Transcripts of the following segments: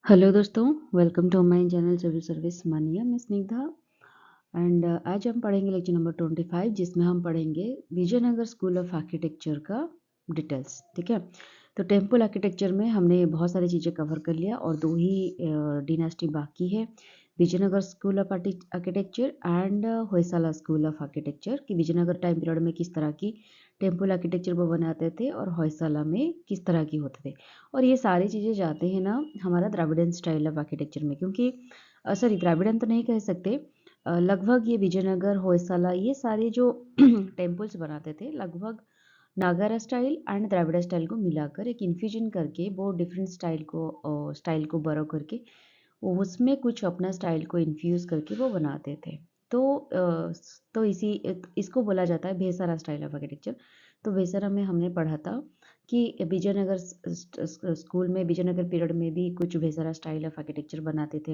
Hello दोस्तों, welcome to my channel Civil Service Mania. मैं Snigdha and आज हम पढ़ेंगे लेक्चर नंबर 25 जिसमें हम पढ़ेंगे विजयनगर स्कूल ऑफ आर्किटेक्चर का डिटेल्स। ठीक है, तो टेम्पल आर्किटेक्चर में हमने बहुत सारी चीज़ें कवर कर लिया और दो ही डिनास्टी बाकी है, Vijayanagara school of architecture and Hoysala school of architecture. कि विजयनगर टाइम पीरियड में किस तरह की टेम्पल आर्किटेक्चर वो बनाते थे और होयसाला में किस तरह की होते थे। और ये सारी चीज़ें जाते हैं ना हमारा द्राविडियन स्टाइल ऑफ आर्किटेक्चर में, क्योंकि सॉरी द्राविडियन तो नहीं कह सकते, लगभग ये विजयनगर होयसाला ये सारे जो टेम्पल्स बनाते थे लगभग नागारा स्टाइल एंड द्राविड़ा स्टाइल को मिलाकर एक इन्फ्यूजन करके वो डिफरेंट स्टाइल को बरो करके वो उसमें कुछ अपना स्टाइल को इन्फ्यूज़ करके वो बनाते थे। तो तो इसको बोला जाता है भेसारा स्टाइल ऑफ आर्किटेक्चर। तो भेसारा में हमने पढ़ा था कि विजयनगर स्कूल में विजयनगर पीरियड में भी कुछ भेसारा स्टाइल ऑफ आर्किटेक्चर बनाते थे।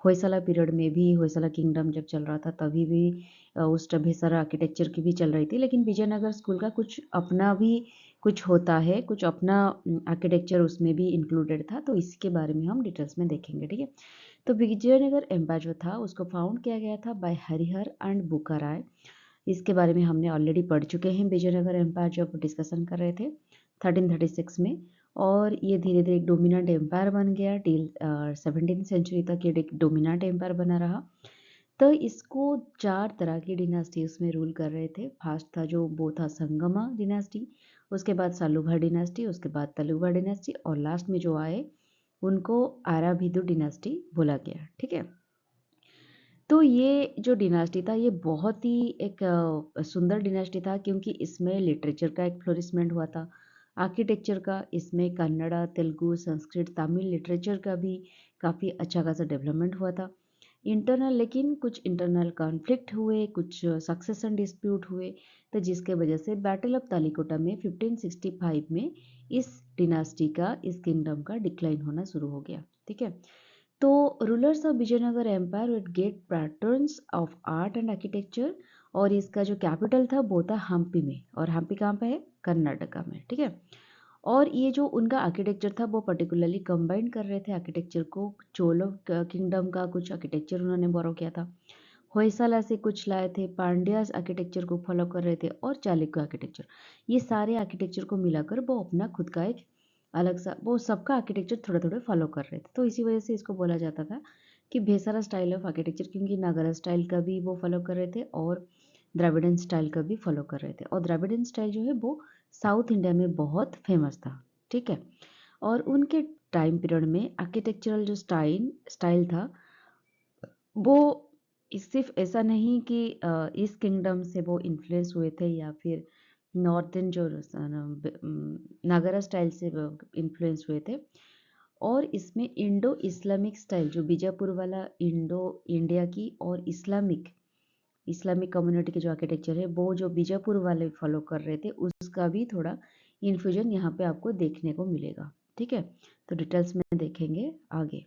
होयसाला पीरियड में भी, होयसाला किंगडम जब चल रहा था तभी भी उस टाइम भेसारा आर्किटेक्चर की भी चल रही थी। लेकिन विजयनगर स्कूल का कुछ अपना भी कुछ होता है, कुछ अपना आर्किटेक्चर उसमें भी इंक्लूडेड था। तो इसके बारे में हम डिटेल्स में देखेंगे। ठीक है, तो विजयनगर एम्पायर जो था उसको फाउंड किया गया था बाय हरिहर एंड बुकाराय। इसके बारे में हमने ऑलरेडी पढ़ चुके हैं, विजयनगर एम्पायर जब डिस्कशन कर रहे थे 1336 में। और ये धीरे धीरे एक डोमिनेंट एम्पायर बन गया टिल 17th सेंचुरी तक ये एक डोमिनेंट एम्पायर बना रहा। तो इसको 4 तरह की डिनास्टी उसमें रूल कर रहे थे। फर्स्ट था जो वो था संगमा डिनास्टी, उसके बाद सालुभा डिनास्टी, उसके बाद तलुभा डिनास्टी और लास्ट में जो आए उनको आराभिदु डिनास्टी बोला गया। ठीक है, तो ये जो डिनास्टी था ये बहुत ही एक सुंदर डिनास्टी था, क्योंकि इसमें लिटरेचर का एक फ्लोरिशमेंट हुआ था, आर्किटेक्चर का, इसमें कन्नड़ा, तेलुगु, संस्कृत, तमिल लिटरेचर का भी काफ़ी अच्छा खासा डेवलपमेंट हुआ था। इंटरनल लेकिन कुछ इंटरनल कॉन्फ्लिक्ट हुए, कुछ सक्सेशन डिस्प्यूट हुए, तो जिसके वजह से बैटल ऑफ तालिकोटा में 1565 में इस डिनास्टी का, इस किंगडम का डिक्लाइन होना शुरू हो गया। ठीक है, तो rulers of Vijayanagara empire with great patterns of art and architecture, और इसका जो कैपिटल था वो था हम्पी में, और हम्पी कहाँ पे है, कर्नाटका में। ठीक है, और ये जो उनका आर्किटेक्चर था वो पर्टिकुलरली कंबाइन कर रहे थे आर्किटेक्चर को, चोलो किंगडम का कुछ आर्किटेक्चर उन्होंने बोरो किया था, होयसाला से कुछ लाए थे, पांड्यास आर्किटेक्चर को फॉलो कर रहे थे, और चालुक्य आर्किटेक्चर, ये सारे आर्किटेक्चर को मिलाकर वो अपना खुद का एक अलग सा वो सबका आर्किटेक्चर थोड़े थोड़े फॉलो कर रहे थे। तो इसी वजह से इसको बोला जाता था कि भेसारा स्टाइल ऑफ आर्किटेक्चर, क्योंकि नागरा स्टाइल का भी वो फॉलो कर रहे थे और द्राविडन स्टाइल का भी फॉलो कर रहे थे। और द्राविडन स्टाइल जो है वो साउथ इंडिया में बहुत फेमस था। ठीक है, और उनके टाइम पीरियड में आर्किटेक्चरल जो स्टाइल था वो सिर्फ ऐसा नहीं कि इस किंगडम से वो इन्फ्लुएंस हुए थे या फिर नॉर्थन जो नागरा स्टाइल से इन्फ्लुएंस हुए थे, और इसमें इंडो इस्लामिक स्टाइल जो बीजापुर वाला इंडो इंडिया की और इस्लामिक कम्युनिटी के जो आर्किटेक्चर है वो जो बीजापुर वाले फॉलो कर रहे थे उसका भी थोड़ा इन्फ्यूजन यहाँ पे आपको देखने को मिलेगा। ठीक है, तो डिटेल्स में देखेंगे आगे।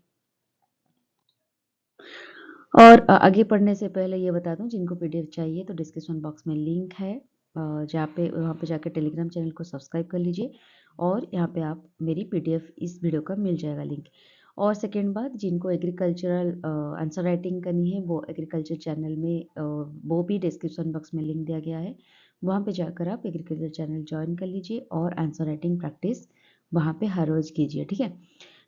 और आगे पढ़ने से पहले ये बता दूं, जिनको पीडीएफ चाहिए तो डिस्क्रिप्शन बॉक्स में लिंक है, जहाँ पे वहाँ पे जाकर टेलीग्राम चैनल को सब्सक्राइब कर लीजिए, और यहाँ पे आप मेरी पीडीएफ इस वीडियो का मिल जाएगा लिंक। और सेकेंड बात, जिनको एग्रीकल्चरल आंसर राइटिंग करनी है वो एग्रीकल्चर चैनल में वो भी डिस्क्रिप्शन बॉक्स में लिंक दिया गया है, वहाँ पे जाकर आप एग्रीकल्चर चैनल ज्वाइन कर लीजिए और आंसर राइटिंग प्रैक्टिस वहाँ पे हर रोज़ कीजिए। ठीक है,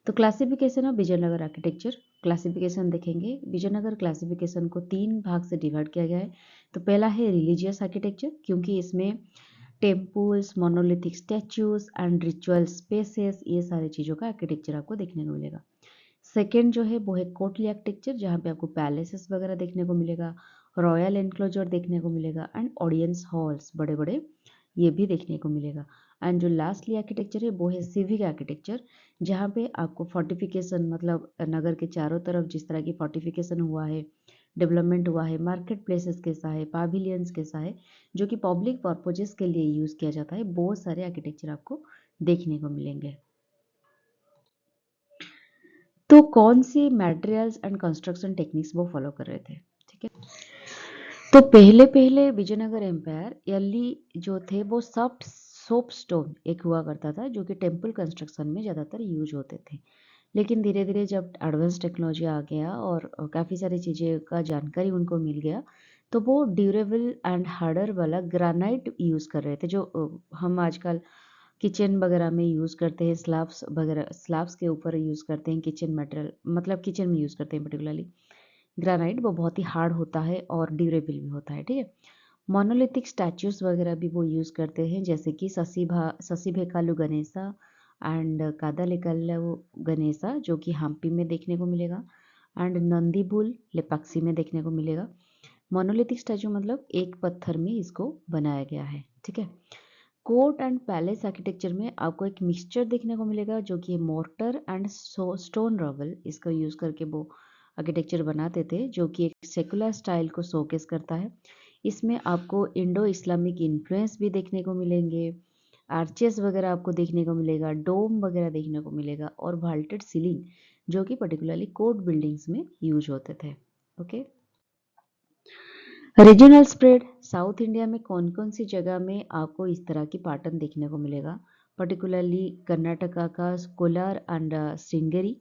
तो classification of Vijayanagara architecture, classification देखेंगे। विजयनगर क्लासिफिकेशन को 3 भाग से डिवाइड किया गया है। तो पहला है रिलीजियस आर्किटेक्चर, क्योंकि इसमें temples, monolithic statues and ritual spaces, ये सारी चीज़ों का आर्किटेक्चर आपको देखने को मिलेगा। सेकेंड जो है वो है कोर्टली आर्किटेक्चर, जहाँ पे आपको पैलेसेस वगैरह देखने को मिलेगा, रॉयल एनक्लोजर देखने को मिलेगा एंड ऑडियंस हॉल्स बड़े बड़े, ये भी देखने को मिलेगा। एंड जो लास्टली आर्किटेक्चर है वो है सिविक आर्किटेक्चर, जहाँ पे आपको फोर्टिफिकेशन, मतलब नगर के चारों तरफ जिस तरह की फोर्टिफिकेशन हुआ है, डेवलपमेंट हुआ है, मार्केट प्लेसेस कैसा है, पाविलियंस कैसा है, जो कि पब्लिक पर्पजेस के लिए यूज़ किया जाता है, बहुत सारे आर्किटेक्चर आपको देखने को मिलेंगे। तो कौन सी मटेरियल्स एंड कंस्ट्रक्शन टेक्निक्स वो फॉलो कर रहे थे। ठीक है, तो पहले पहले विजयनगर एम्पायर यली जो थे वो सॉफ्ट सोप स्टोन एक हुआ करता था, जो कि टेम्पल कंस्ट्रक्शन में ज़्यादातर यूज होते थे। लेकिन धीरे धीरे जब एडवांस टेक्नोलॉजी आ गया और काफ़ी सारी चीज़ें का जानकारी उनको मिल गया, तो वो ड्यूरेबल एंड हार्डर वाला ग्रानाइट यूज़ कर रहे थे, जो हम आजकल किचन वगैरह में यूज़ करते हैं, स्लैब्स वगैरह, स्लैब्स के ऊपर यूज़ करते हैं किचन मटेरियल, मतलब किचन में यूज़ करते हैं पर्टिकुलरली ग्रेनाइट। वो बहुत ही हार्ड होता है और ड्यूरेबल भी होता है, ठीक है। मोनोलिथिक स्टैच्यूज वगैरह भी वो यूज़ करते हैं, जैसे कि ससीभेकालु गणेशा एंड कादालेकालु गणेशा, जो कि हम्पी में देखने को मिलेगा, एंड नंदीबुल लेपाक्षी में देखने को मिलेगा। मोनोलिथिक स्टैचू मतलब एक पत्थर में इसको बनाया गया है, ठीक है। कोर्ट एंड पैलेस आर्किटेक्चर में आपको एक मिक्सचर देखने को मिलेगा, जो कि मोर्टर एंड स्टोन रवल, इसका यूज़ करके वो आर्किटेक्चर बनाते थे, जो कि एक सेकुलर स्टाइल को शोकेस करता है। इसमें आपको इंडो इस्लामिक इन्फ्लुएंस भी देखने को मिलेंगे, आर्चेस वगैरह आपको देखने को मिलेगा, डोम वगैरह देखने को मिलेगा, और वाल्टेड सीलिंग, जो कि पर्टिकुलरली कोर्ट बिल्डिंग्स में यूज होते थे। Okay, regional spread, south India में कौन कौन सी जगह में आपको इस तरह की पैटर्न देखने को मिलेगा, पर्टिकुलरली कर्नाटका का कोलार एंड श्रृंगेरी,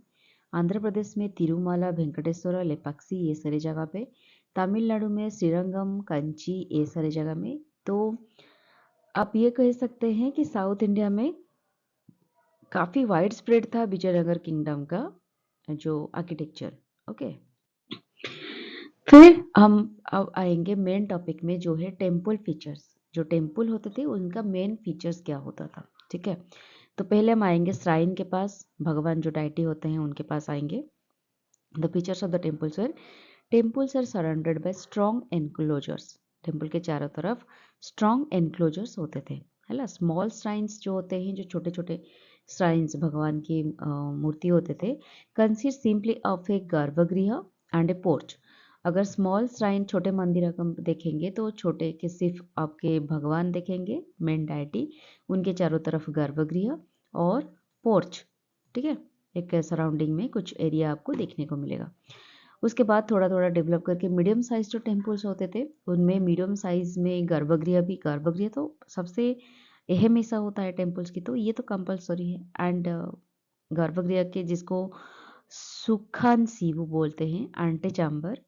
आंध्र प्रदेश में तिरुमाला वेंकटेश्वर लेपाक्षी, ये सारी जगह पे, तमिलनाडु में श्रीरंगम कंची, ये सारी जगह में। तो आप ये कह सकते हैं कि साउथ इंडिया में काफ़ी वाइड स्प्रेड था विजयनगर किंगडम का जो आर्किटेक्चर। ओके, फिर हम अब आएंगे मेन टॉपिक में, जो है टेम्पल फीचर्स। जो टेम्पल होते थे उनका मेन फीचर्स क्या होता था, ठीक है। तो पहले हम आएंगे श्राइन के पास, भगवान जो डाइटी होते हैं उनके पास आएंगे। The features of the temples are, temples are surrounded by strong enclosures. Temple के चारों तरफ स्ट्रॉन्ग एनक्लोजर्स होते थे, है ना। स्मॉल श्राइन्स जो होते हैं, जो छोटे छोटे श्राइन्स भगवान की मूर्ति होते थे, कंसिस्ट सिंपली ऑफ ए गर्भगृह एंड ए पोर्च। अगर स्मॉल श्राइन छोटे मंदिर का देखेंगे तो छोटे के सिर्फ आपके भगवान देखेंगे, मेन डायटी, उनके चारों तरफ गर्भगृह और पोर्च, ठीक है। एक सराउंडिंग में कुछ एरिया आपको देखने को मिलेगा। उसके बाद थोड़ा थोड़ा डेवलप करके मीडियम साइज जो टेम्पल्स होते थे, उनमें मीडियम साइज में गर्भगृह भी, गर्भगृह तो सबसे अहम हिस्सा होता है टेम्पल्स की, तो ये तो कंपलसरी है। एंड गर्भगृह के जिसको सुखान शिव बोलते हैं, एंटे चैम्बर,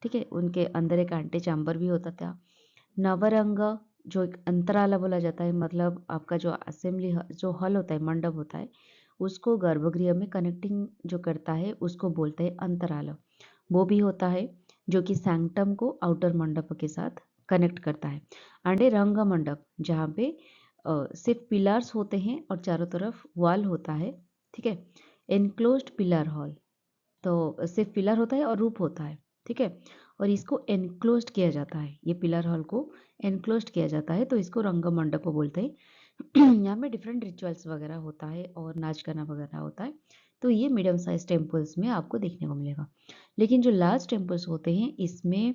ठीक है, उनके अंदर एक एंटे चैम्बर भी होता था। नवरंग, जो एक अंतराला बोला जाता है, मतलब आपका जो असेंबली जो हॉल होता है, मंडप होता है, उसको गर्भगृह में कनेक्टिंग जो करता है उसको बोलते हैं अंतराला, वो भी होता है, जो कि सैंक्टम को आउटर मंडप के साथ कनेक्ट करता है। एंड रंग मंडप, जहाँ पे सिर्फ पिलर्स होते हैं और चारों तरफ वॉल होता है, ठीक है। एनक्लोज्ड पिलर हॉल, तो सिर्फ पिलर होता है और रूप होता है, ठीक है, और इसको एनक्लोज्ड किया जाता है, ये पिलर हॉल को एनक्लोज्ड किया जाता है, तो इसको रंग मंडप बोलते हैं। यहाँ में डिफरेंट रिचुअल्स वगैरह होता है और नाच गाना वगैरह होता है। तो ये मीडियम साइज टेम्पल्स में आपको देखने को मिलेगा। लेकिन जो लार्ज टेम्पल्स होते हैं, इसमें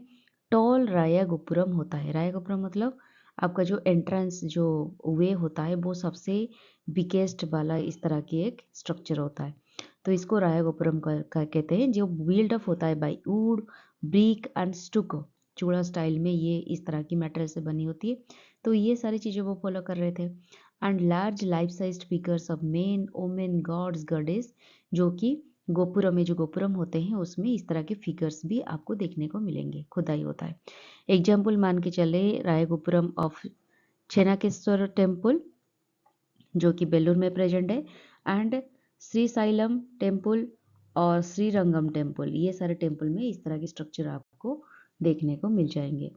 टॉल राया गोपुरम होता है। राया गोपुरम मतलब आपका जो एंट्रेंस जो वे होता है, वो सबसे बिगेस्ट वाला इस तरह की एक स्ट्रक्चर होता है, तो इसको राया गोपुरम कहते हैं, जो बिल्ड अप होता है by wood, brick and stucco. चूड़ा स्टाइल में ये इस तरह की मेटेरियल से बनी होती है, तो ये सारी चीज़ें वो फॉलो कर रहे थे। And large life size figures of men women gods goddess, जो कि गोपुरम में जो गोपुरम होते हैं उसमें इस तरह के फिगर्स भी आपको देखने को मिलेंगे, खुदाई होता है। एग्जाम्पल मान के चले, राय गोपुरम ऑफ छेनाकेश्वर टेम्पल, जो कि बेलूर में प्रेजेंट है, एंड श्री साइलम टेम्पल और श्रीरंगम टेम्पल, ये सारे टेम्पल में इस तरह के स्ट्रक्चर आपको देखने को मिल जाएंगे।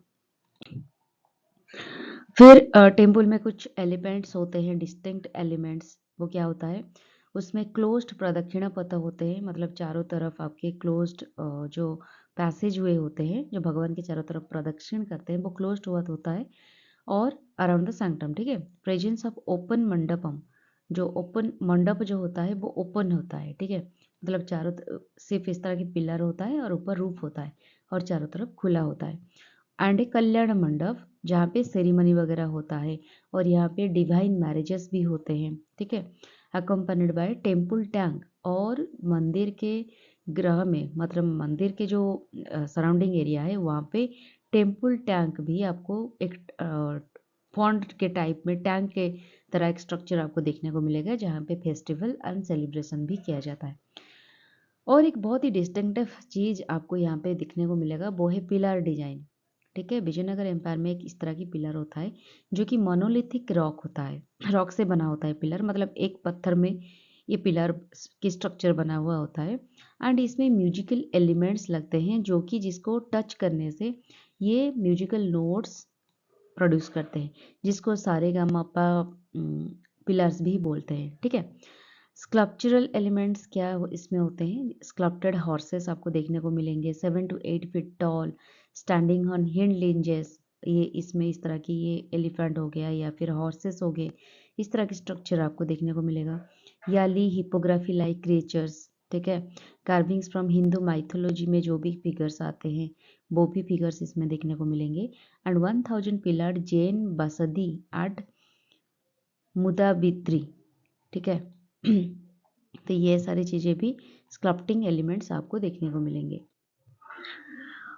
फिर टेम्पल में कुछ एलिमेंट्स होते हैं, डिस्टिंक्ट एलिमेंट्स, वो क्या होता है, उसमें क्लोज्ड प्रदक्षिणा पथ होते हैं, मतलब चारों तरफ आपके क्लोज्ड जो पैसेज हुए होते हैं, जो भगवान के चारों तरफ प्रदक्षिण करते हैं, वो क्लोज्ड हुआ होता है। और अराउंड द सैंक्टम, ठीक है, प्रेजेंस ऑफ ओपन मंडपम, जो ओपन मंडप जो होता है वो ओपन होता है, ठीक है, मतलब चारों सिर्फ इस तरह की पिलर होता है और ऊपर रूफ होता है और चारों तरफ खुला होता है। एंड ए कल्याण मंडप, जहाँ पे सेरेमनी वगैरह होता है और यहाँ पे डिवाइन मैरिजेस भी होते हैं, ठीक है, अकम्पनीड बाय टेम्पल टैंक। और मंदिर के ग्रह में, मतलब मंदिर के जो सराउंडिंग एरिया है, वहाँ पे टेम्पल टैंक भी आपको एक पॉन्ड के टाइप में, टैंक के तरह एक स्ट्रक्चर आपको देखने को मिलेगा, जहाँ पे फेस्टिवल एंड सेलिब्रेशन भी किया जाता है। और एक बहुत ही डिस्टिंक्टिव चीज़ आपको यहाँ पे दिखने को मिलेगा, वो है पिलर डिजाइन। ठीक है, विजयनगर एम्पायर में एक इस तरह की पिलर होता है जो कि मोनोलिथिक रॉक होता है, रॉक से बना होता है पिलर, मतलब एक पत्थर में ये पिलर की स्ट्रक्चर बना हुआ होता है। एंड इसमें म्यूजिकल एलिमेंट्स लगते हैं जो कि जिसको टच करने से ये म्यूजिकल नोट्स प्रोड्यूस करते हैं, जिसको सारेगामापा पिलर्स भी बोलते हैं। ठीक है, स्कल्पचरल एलिमेंट्स क्या इसमें होते हैं, स्कल्प्टेड हॉर्सेस आपको देखने को मिलेंगे 7 to 8 feet tall, standing on hind legs. ये इसमें इस तरह की, ये एलिफेंट हो गया या फिर हॉर्सेस हो गए, इस तरह की स्ट्रक्चर आपको देखने को मिलेगा। याली हिपोग्राफी लाइक क्रिएचर्स। ठीक है, कार्विंग्स फ्रॉम हिंदू माइथोलॉजी में जो भी फिगर्स आते हैं वो भी फिगर्स इसमें देखने को मिलेंगे। And 1000 pillar Jain Basadi at Moodabidri. ठीक है तो ये सारी चीज़ें भी स्कल्पटिंग एलिमेंट्स आपको देखने को मिलेंगे।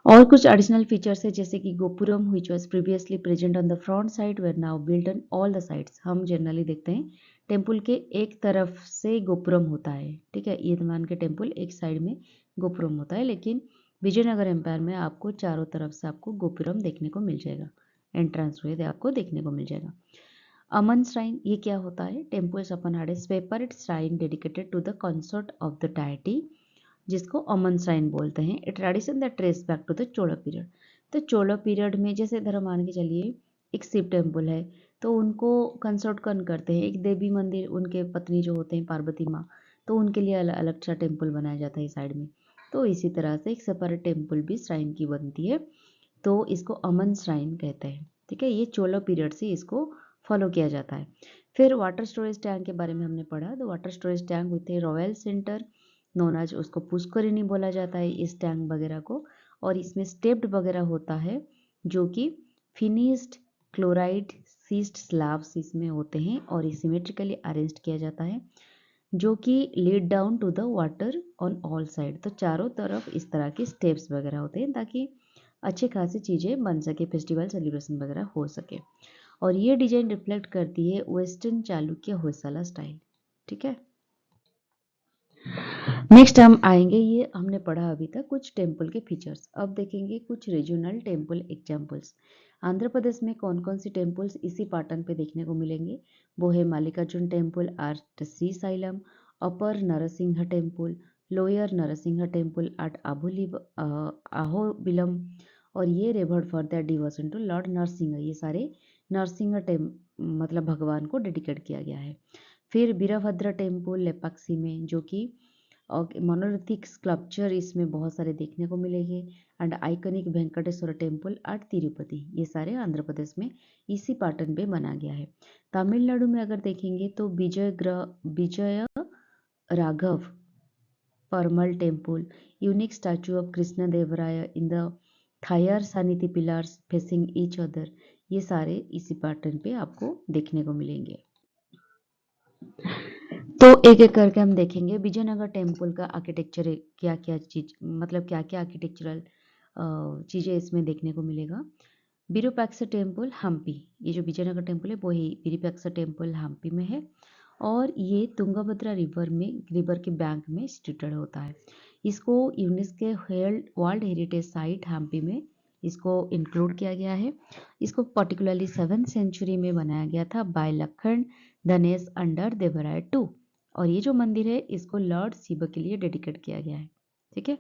और कुछ एडिशनल फीचर्स है जैसे कि gopuram which was previously present on the front side were now built on all the sides. हम जनरली देखते हैं टेम्पल के एक तरफ से गोपुरम होता है। ठीक है, ईदमान के टेम्पल एक साइड में गोपुरम होता है, लेकिन विजयनगर एम्पायर में आपको चारों तरफ से आपको गोपुरम देखने को मिल जाएगा, एंट्रेंस वे आपको देखने को मिल जाएगा। अमन श्राइन ये क्या होता है, temples upon had a separate shrine dedicated to the consort of the deity, जिसको अमन श्राइन बोलते हैं। A tradition that trace back to the Chola period. तो चोला पीरियड में जैसे इधर मान के चलिए एक शिव टेम्पल है, तो उनको कंसर्ट कौन करते हैं, एक देवी मंदिर, उनके पत्नी जो होते हैं पार्वती माँ, तो उनके लिए अलग अलग सा टेम्पल बनाया जाता है साइड में। तो इसी तरह से एक सेपरेट टेम्पल भी श्राइन की बनती है, तो इसको अमन श्राइन कहते हैं। ठीक है, ये चोला पीरियड से इसको फॉलो किया जाता है। फिर वाटर स्टोरेज टैंक के बारे में हमने पढ़ा, तो water storage tank with a royal center known as, उसको पुष्करिणी बोला जाता है इस टैंक वगैरह को। और इसमें स्टेप्ड वगैरह होता है जो कि फिनिश्ड क्लोराइड सीस्ट स्लैब्स इसमें होते हैं और सिमेट्रिकली अरेंज किया जाता है, जो कि lead down to the water on all side. तो चारों तरफ इस तरह के स्टेप्स वगैरह होते हैं ताकि अच्छी खासी चीज़ें बन सके, फेस्टिवल सेलिब्रेशन वगैरह हो सके। और ये डिजाइन रिफ्लेक्ट करती है वेस्टर्न चालुक्य होयसला स्टाइल। ठीक है, नेक्स्ट हम आएंगे, ये हमने पढ़ा अभी तक कुछ टेम्पल के फीचर्स। अब देखेंगे कुछ regional temple examples. Andhra Pradesh में कौन कौन सी टेम्पल्स इसी पैटर्न पे देखने को मिलेंगे, वो है Mallikarjuna temple at Srisailam, upper Narasimha temple, lower Narasimha temple at Ahobilam, और ये revered for the devotion to lord Narasimha. ये सारे नरसिंह मतलब भगवान को डेडिकेट किया गया है। फिर वीरभद्र टेम्पल लेपाक्षी में, जो कि और मोनोलिथिक स्कल्पचर इसमें बहुत सारे देखने को मिलेंगे। And iconic Venkateswara temple at Tirupati, ये सारे आंध्र प्रदेश में इसी पैटर्न पे बना गया है। तमिलनाडु में अगर देखेंगे तो Vijaya Raghava Perumal temple, unique statue of Krishna Devaraya in the थायर सनिति पिलर्स फेसिंग ईच अदर, ये सारे इसी पैटर्न पे आपको देखने को मिलेंगे। तो एक एक करके हम देखेंगे विजयनगर टेम्पल का आर्किटेक्चर क्या क्या चीज, मतलब क्या क्या आर्किटेक्चरल चीज़ें इसमें देखने को मिलेगा। विरूपाक्ष टेम्पल हम्पी, ये जो विजयनगर टेम्पल है वो ही विरूपाक्ष टेम्पल हम्पी में है, और ये तुंगभद्रा रिवर के बैंक में सिचुएटेड होता है। इसको UNESCO world heritage site Hampi में इसको इंक्लूड किया गया है। इसको पर्टिकुलरली 7th सेंचुरी में बनाया गया था by Lakhan Dhanesh under Devaraya two, और ये जो मंदिर है इसको लॉर्ड शिव के लिए डेडिकेट किया गया है। ठीक है,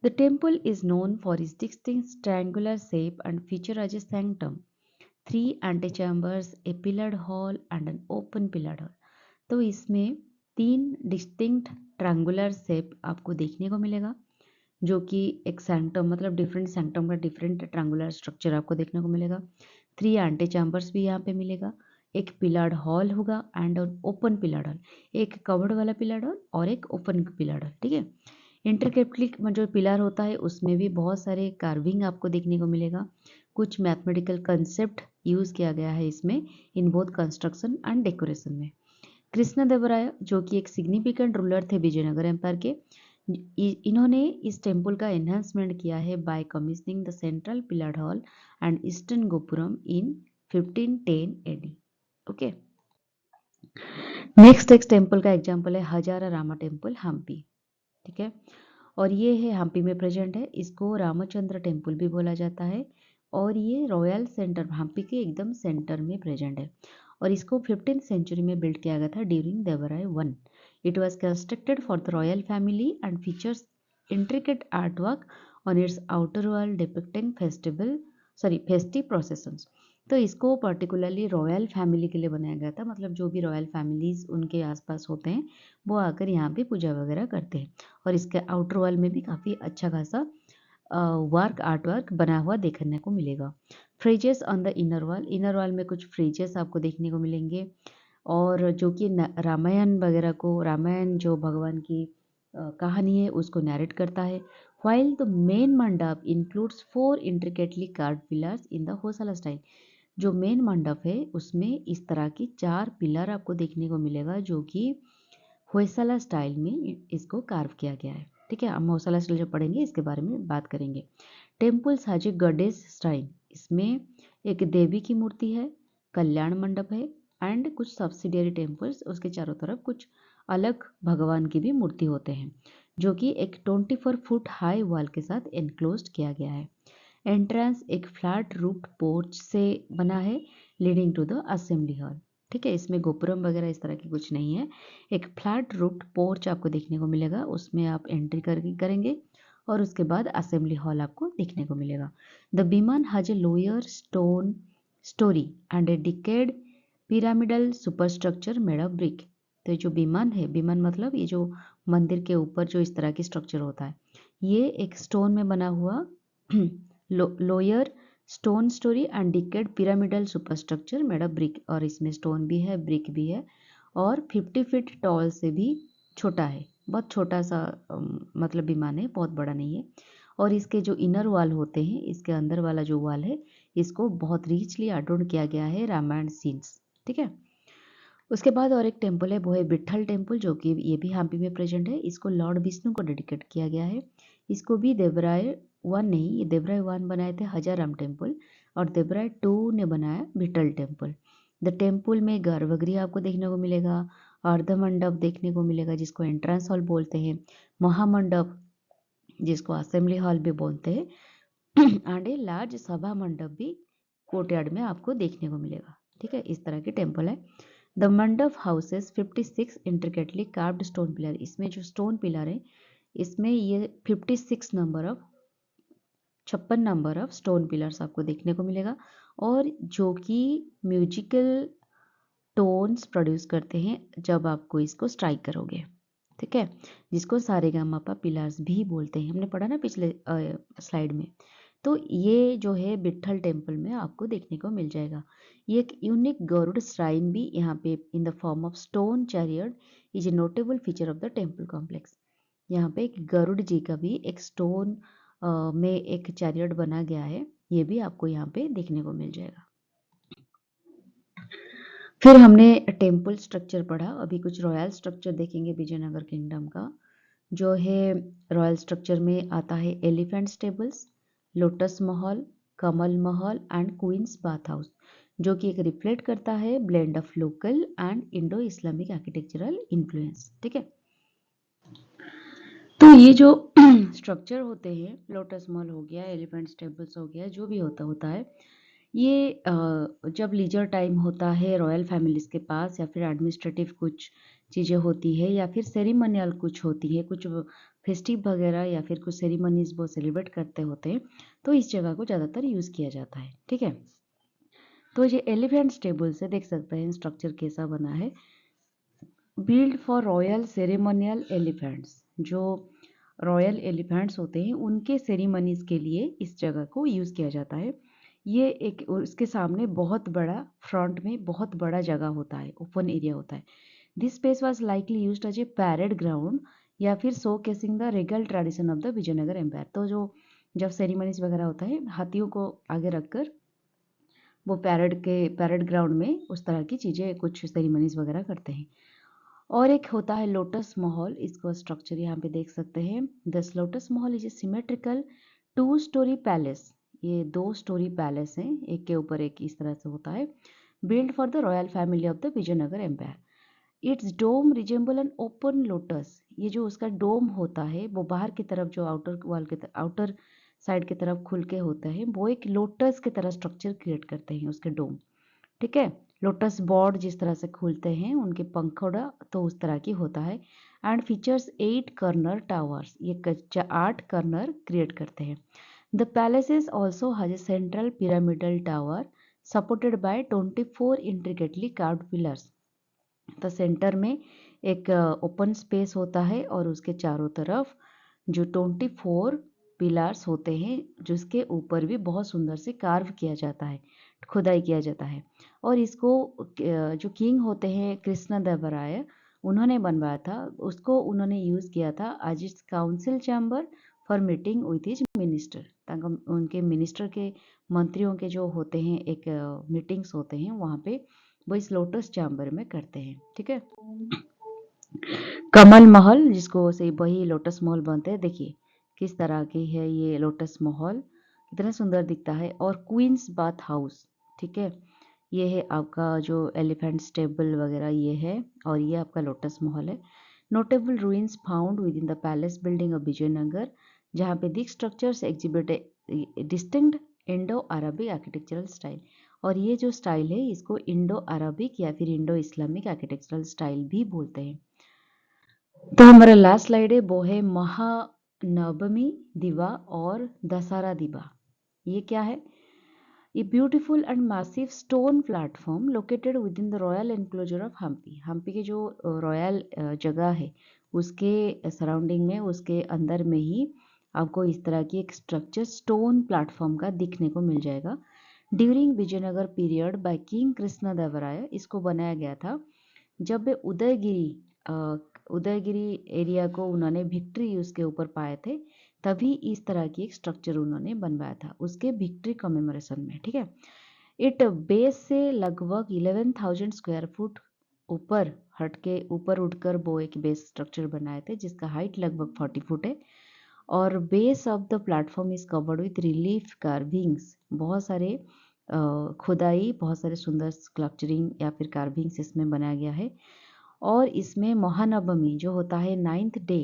the temple is known for is distinct triangular shape and feature as a sanctum, 3 antechambers, a pillared hall and an open pillared hall. तो इसमें 3 डिस्टिंक्ट ट्रायंगुलर शेप आपको देखने को मिलेगा, जो कि एक सैंक्टम, मतलब डिफरेंट सैंक्टम का डिफरेंट ट्रायंगुलर स्ट्रक्चर आपको देखने को मिलेगा। 3 एंटीचैम्बर्स भी यहाँ पे मिलेगा, एक पिलर्ड हॉल होगा एंड ओपन पिलर्ड हॉल, एक कवर्ड वाला पिलर्ड हॉल और एक ओपन पिलर्ड हॉल। ठीक है, इंटरकेप्लिक जो पिलर होता है उसमें भी बहुत सारे कार्विंग आपको देखने को मिलेगा। कुछ मैथमेटिकल कंसेप्ट यूज किया गया है इसमें in both construction and decoration में। कृष्ण देवराय जो कि एक सिग्निफिकेंट रूलर थे विजयनगर एम्पायर के, इन्होंने इस टेम्पल का एनहांसमेंट किया है by commissioning the central pillar hall and eastern gopuram in 1510 AD। Okay, next temple का एग्जाम्पल है हजारा रामा टेम्पल हम्पी। ठीक है। और ये है हम्पी में प्रेजेंट है, इसको रामचंद्र टेम्पल भी बोला जाता है और ये रॉयल सेंटर हम्पी के एकदम सेंटर में प्रेजेंट है और इसको 15th सेंचुरी में बिल्ड किया गया था during Devaraya one. It was constructed for the royal family and features intricate artwork on its outer wall depicting festive processions। तो इसको पर्टिकुलरली रॉयल फैमिली के लिए बनाया गया था, मतलब जो भी रॉयल फैमिलीज उनके आसपास होते हैं वो आकर यहाँ पे पूजा वगैरह करते हैं और इसके आउटर वॉल में भी काफ़ी अच्छा खासा आर्ट वर्क बना हुआ देखने को मिलेगा। Phrases on the inner wall में कुछ फ्रेजेस आपको देखने को मिलेंगे और जो कि रामायण जो भगवान की कहानी है उसको नैरेट करता है। while the main मंडप includes 4 intricately carved pillars in the Hoysala style. जो मेन मंडप है उसमें इस तरह की 4 पिलर आपको देखने को मिलेगा जो कि होयसला स्टाइल में इसको कार्व किया गया है। ठीक है, हम होयसला स्टाइल जो पढ़ेंगे इसके बारे में बात करेंगे। Temples has a goddess style, इसमें एक देवी की मूर्ति है, कल्याण मंडप है एंड कुछ सब्सिडियरी टेम्पल्स उसके चारों तरफ कुछ अलग भगवान की भी मूर्ति होते हैं जो कि एक 24 फुट हाई वॉल के साथ एनक्लोज्ड किया गया है। एंट्रेंस एक फ्लैट रूफ्ड पोर्च से बना है leading to the assembly hall. ठीक है, इसमें गोपुरम वगैरह इस तरह की कुछ नहीं है, एक फ्लैट रूफ्ड पोर्च आपको देखने को मिलेगा, उसमें आप एंट्री करेंगे और उसके बाद असेंबली हॉल आपको देखने को मिलेगा। द विमान has a lower stone story and a decade pyramidal superstructure made of brick. तो जो विमान है, विमान मतलब ये जो मंदिर के ऊपर जो इस तरह की स्ट्रक्चर होता है, ये एक स्टोन में बना हुआ lower stone story and decade pyramidal superstructure made of brick, और इसमें स्टोन भी है ब्रिक भी है और 50 फीट टॉल से भी छोटा है, बहुत छोटा सा मतलब विमान है, बहुत बड़ा नहीं है। और इसके जो इनर वॉल होते हैं, इसके अंदर वाला जो वॉल है इसको बहुत रिचली अडोर्न किया गया है रामायण सीन्स। ठीक है, उसके बाद और एक टेम्पल है वो है विट्ठल टेम्पल जो कि ये भी हम्पी में प्रेजेंट है, इसको लॉर्ड विष्णु को डेडिकेट किया गया है। इसको भी देवराय वन नहीं, ये देवराय वन बनाए थे हजाराम टेम्पल और देवराय टू ने बनाया विट्ठल टेम्पल। द टेम्पल में गर्भगृह आपको देखने को मिलेगा, अर्ध मंडप देखने को मिलेगा जिसको एंट्रेंस हॉल बोलते हैं, महामंडप जिसको असेंबली हॉल भी बोलते हैं एंड ए लार्ज सभा मंडप भी कोर्टयार्ड में आपको देखने को मिलेगा। ठीक है, इस तरह के टेम्पल है। द मंडप houses 56 intricately carved stone pillar, इसमें जो स्टोन पिलर है इसमें ये 56 नंबर ऑफ स्टोन पिलर्स आपको देखने को मिलेगा और जो कि म्यूजिकल टोन्स प्रोड्यूस करते हैं जब आपको इसको स्ट्राइक करोगे। ठीक है, जिसको सारेगामापा पिलर्स भी बोलते हैं, हमने पढ़ा ना पिछले स्लाइड में। तो ये जो है विट्ठल टेम्पल में आपको देखने को मिल जाएगा। ये एक यूनिक गरुड़ श्राइन भी यहाँ पे in the form of stone chariot is a notable feature of the temple complex. यहाँ पे एक गरुड़ जी का भी एक स्टोन में एक चैरियट बना गया है, ये भी आपको यहाँ पे देखने को मिल जाएगा। फिर हमने टेम्पल स्ट्रक्चर पढ़ा, अभी कुछ रॉयल स्ट्रक्चर देखेंगे विजयनगर किंगडम का। जो है रॉयल स्ट्रक्चर में आता है elephant stables, lotus Mahal, Kamal Mahal and queen's bath house, जो कि एक रिफ्लेक्ट करता है blend of local and Indo Islamic architectural influence. ठीक है, तो ये जो स्ट्रक्चर होते हैं, लोटस महल हो गया, एलिफेंट स्टेबल्स हो गया, जो भी होता है, ये जब लीजर टाइम होता है रॉयल फैमिलीज के पास या फिर एडमिनिस्ट्रेटिव कुछ चीज़ें होती है या फिर सेरिमोनियल कुछ होती है, कुछ फेस्टिव वगैरह या फिर कुछ सेरिमनीज वो सेलिब्रेट करते होते हैं, तो इस जगह को ज़्यादातर यूज़ किया जाता है। ठीक है, तो ये एलिफेंट स्टेबल से देख सकते हैं स्ट्रक्चर कैसा बना है, build for royal ceremonial elephants, जो रॉयल एलिफेंट्स होते हैं उनके सेरेमनीज के लिए इस जगह को यूज़ किया जाता है। ये एक उसके सामने बहुत बड़ा फ्रंट में बहुत बड़ा जगह होता है, ओपन एरिया होता है। This space was likely used as a parade ground या फिर showcasing the regal tradition of the Vijayanagara empire. तो जो जब सेरेमनीज वगैरह होता है हाथियों को आगे रखकर वो पैरेड ग्राउंड में उस तरह की चीज़ें कुछ सेरेमनीज वगैरह करते हैं। और एक होता है लोटस महल, इसको स्ट्रक्चर यहाँ पे देख सकते हैं। This lotus Mahal is a symmetrical 2 story palace, ये 2 स्टोरी पैलेस हैं, एक के ऊपर एक इस तरह से होता है, build for the royal family of the Vijayanagara empire. Its dome resemble an open lotus. ये जो उसका डोम होता है वो बाहर की तरफ जो आउटर वॉल के आउटर साइड की तरफ खुल के होता है, वो एक लोटस की तरह स्ट्रक्चर क्रिएट करते हैं उसके डोम। ठीक है, लोटस बॉर्ड जिस तरह से खुलते हैं उनके पंखोड़ा तो उस तरह की होता है। एंड फीचर्स 8 कर्नर टावर्स, ये 8 कर्नर क्रिएट करते हैं। The palace also has a central pyramidal tower supported by 24 intricately carved pillars. तो सेंटर में एक ओपन स्पेस होता है और उसके चारों तरफ जो 24 पिलर्स होते हैं जिसके ऊपर भी बहुत सुंदर से कार्व किया जाता है, खुदाई किया जाता है। और इसको जो किंग होते हैं कृष्णदेवराय उन्होंने बनवाया था, उसको उन्होंने यूज़ किया था as its council chamber for meeting with his minister. उनके मिनिस्टर के मंत्रियों के जो होते हैं एक मीटिंग्स होते हैं वहाँ पे वो इस लोटस चैम्बर में करते हैं। ठीक है, कमल महल जिसको से वही लोटस महल बनते हैं, देखिए किस तरह की है ये लोटस महल, कितना सुंदर दिखता है। और क्वींस बाथ हाउस, ठीक है, ये है आपका जो एलिफेंट स्टेबल वगैरह ये है, और ये आपका लोटस महल है। Notable ruins found within the palace building of Vijayanagara, जहाँ पे दिख structures exhibit distinct Indo Arabic architectural style. और ये जो स्टाइल है इसको इंडो अरबिक या फिर इंडो इस्लामिक आर्किटेक्चरल स्टाइल भी बोलते हैं। तो हमारा लास्ट स्लाइड है वो है महानवमी दिवा और दशहरा दिवा। ये क्या है? A beautiful and massive stone platform located within the royal enclosure of Hampi. Hampi के जो रॉयल जगह है उसके सराउंडिंग में, उसके अंदर में ही आपको इस तरह की एक स्ट्रक्चर स्टोन प्लेटफॉर्म का दिखने को मिल जाएगा। During Vijayanagara period by king Krishnadevaraya इसको बनाया गया था जब वे उदयगिरी एरिया को उन्होंने विक्ट्री उसके ऊपर पाए थे, तभी इस तरह की एक स्ट्रक्चर उन्होंने बनवाया था उसके विक्ट्री कमेमोरेशन में। ठीक है, इट बेस से लगभग 11,000 स्क्वायर फुट ऊपर हटके ऊपर उठकर वो एक बेस स्ट्रक्चर बनाए थे जिसका हाइट लगभग 40 फुट है। और base of the platform is covered with relief carvings, बहुत सारे खुदाई, बहुत सारे सुंदर स्कल्पचरिंग या फिर कार्विंग्स इसमें बनाया गया है। और इसमें महानवमी जो होता है 9th डे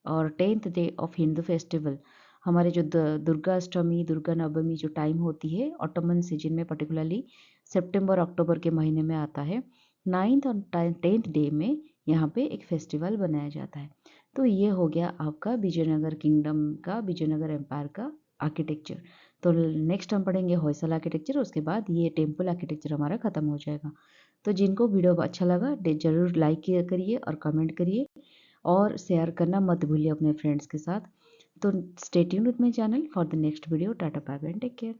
और 10th day of Hindu festival, हमारे जो दुर्गा अष्टमी दुर्गा नवमी जो टाइम होती है ऑटोमन सीजन में, पर्टिकुलरली सितंबर अक्टूबर के महीने में आता है, 9th और 10th डे में यहाँ पे एक फेस्टिवल बनाया जाता है। तो ये हो गया आपका विजयनगर किंगडम का, विजयनगर एम्पायर का आर्किटेक्चर। तो नेक्स्ट हम पढ़ेंगे होयसल आर्किटेक्चर, उसके बाद ये टेम्पल आर्किटेक्चर हमारा खत्म हो जाएगा। तो जिनको वीडियो अच्छा लगा जरूर लाइक करिए और कमेंट करिए और शेयर करना मत भूलिए अपने फ्रेंड्स के साथ। तो stay tuned with my channel for the next video. Tata bye bye and take care.